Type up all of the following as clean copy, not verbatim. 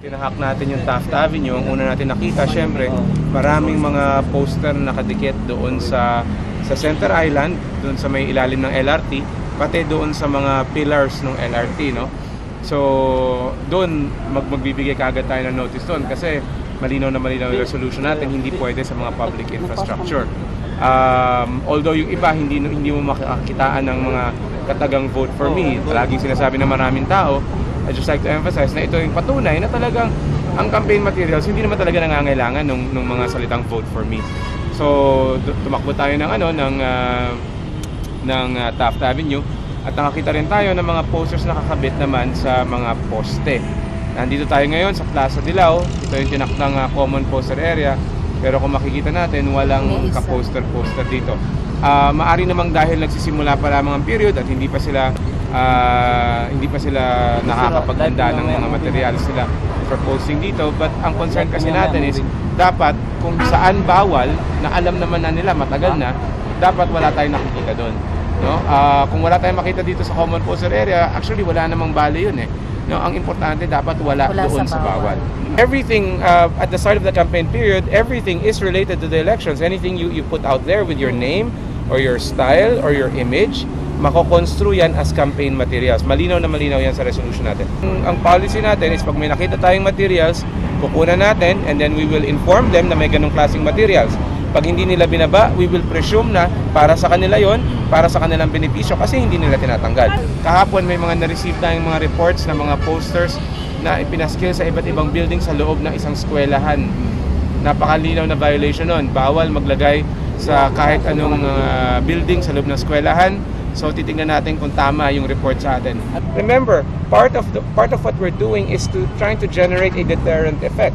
Tinahak natin yung Taft Avenue. Ang una natin nakita, syempre, maraming mga poster na nakadikit doon sa Center Island, doon sa may ilalim ng LRT, pati doon sa mga pillars ng LRT, no? So, doon magbibigay kaagad tayo ng notice doon kasi malinaw yung resolution natin, hindi pwede sa mga public infrastructure. Although yung iba hindi mo makakitaan ng mga katagang vote for me, laging sinasabi ng maraming tao, I just like to emphasize na ito yung patunay na talagang ang campaign materials hindi naman talaga nangangailangan ng mga salitang vote for me. So tumakbo tayo ng Taft Avenue at nakakita rin tayo ng mga posters na nakakabit naman sa mga poste. Nandito tayo ngayon sa Plaza Dilao. Ito yung tinakdang common poster area, pero kung makikita natin walang ka-poster dito. Maari namang dahil nagsisimula pa lamang ang period at hindi pa sila nakakapaghanda ng mga materials sila for posting dito. But ang concern kasi natin is dapat kung saan bawal na alam naman na nila matagal na, dapat wala tayong nakikita doon, no? Kung wala tayong makita dito sa common poster area, actually wala namang bali yun, no? Ang importante dapat wala doon sa bawal. Everything at the start of the campaign period, everything is related to the elections. Anything you put out there with your name or your style or your image, mako-construe yan as campaign materials. Malinaw na malinaw yan sa resolution natin. Ang policy natin is pag may nakita tayong materials, kukunan natin and then we will inform them na may ganong klaseng materials. Pag hindi nila binaba, we will presume na para sa kanila yon, para sa kanilang benepisyo kasi hindi nila tinatanggal. Kahapon may mga na-receive tayong mga reports na mga posters na ipinaskil sa iba't ibang building sa loob ng isang eskwelahan. Napakalinaw na violation nun. Bawal maglagay sa kahit anong building sa loob ng eskwelahan. So titingnan natin kung tama yung report sa atin. Remember, part of what we're doing is trying to generate a deterrent effect.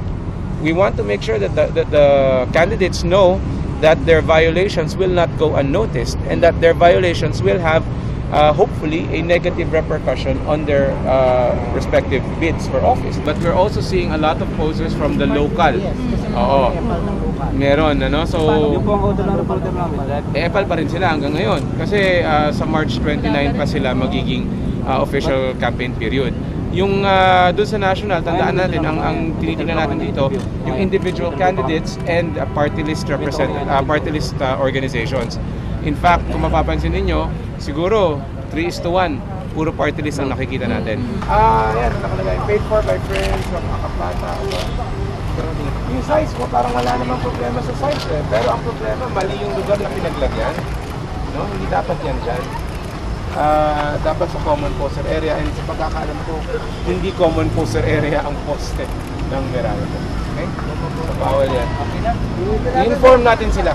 We want to make sure that the candidates know that their violations will not go unnoticed and that their violations will have hopefully a negative repercussion on their respective bids for office. But we're also seeing a lot of posters from the local. Oo. Meron, ano? So, epal pa rin sila hanggang ngayon. Kasi sa March 29 pa sila magiging official campaign period. Yung doon sa national, tandaan natin, ang tinitingnan natin dito, yung individual candidates and party list organizations. In fact, kung mapapansin ninyo, siguro 3:1, puro party list ang nakikita natin. Yan, nakalagay, paid for by friends, mga kaplata. Yung size ko, parang wala namang problema sa size pero ang problema, mali yung lugar na pinaglagyan. No? Hindi dapat yan dyan. Dapat sa common poster area, and sa pagkakaalam ko, hindi common poster area ang poste ng Meralco. Okay? So, bawal yan. I-inform natin sila.